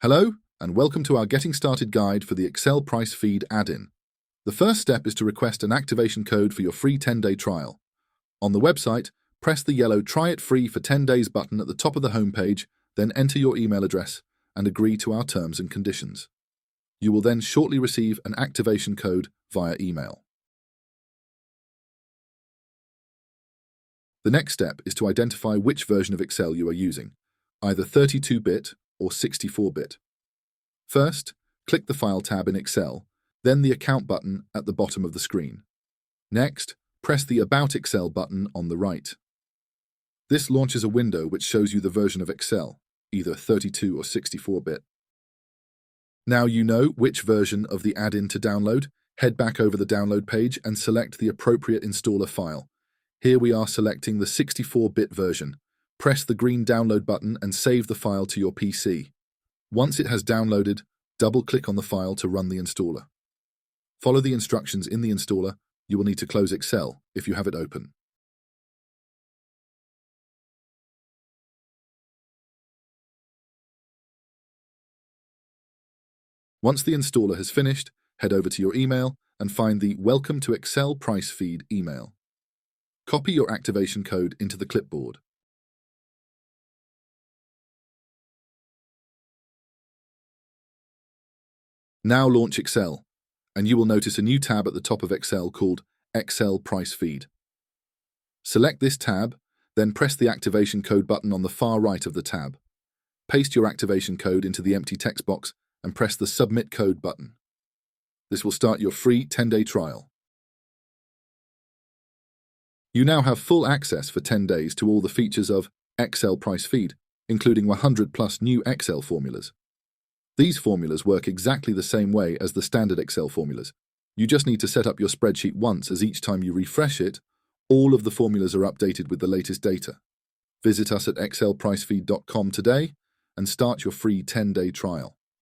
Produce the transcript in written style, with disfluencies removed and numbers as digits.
Hello, and welcome to our Getting Started guide for the Excel Price Feed add-in. The first step is to request an activation code for your free 10-day trial. On the website, press the yellow Try It Free for 10 days button at the top of the homepage, then enter your email address and agree to our terms and conditions. You will then shortly receive an activation code via email. The next step is to identify which version of Excel you are using, either 32-bit or 64-bit. First, click the File tab in Excel, then the Account button at the bottom of the screen. Next, press the About Excel button on the right. This launches a window which shows you the version of Excel, either 32 or 64-bit. Now you know which version of the add-in to download. Head back over the download page and select the appropriate installer file. Here we are selecting the 64-bit version. Press the green download button and save the file to your PC. Once it has downloaded, double-click on the file to run the installer. Follow the instructions in the installer. You will need to close Excel if you have it open. Once the installer has finished, head over to your email and find the Welcome to Excel Price Feed email. Copy your activation code into the clipboard. Now launch Excel, and you will notice a new tab at the top of Excel called Excel Price Feed. Select this tab, then press the activation code button on the far right of the tab. Paste your activation code into the empty text box and press the Submit Code button. This will start your free 10-day trial. You now have full access for 10 days to all the features of Excel Price Feed, including 100+ new Excel formulas. These formulas work exactly the same way as the standard Excel formulas. You just need to set up your spreadsheet once, as each time you refresh it, all of the formulas are updated with the latest data. Visit us at excelpricefeed.com today and start your free 10-day trial.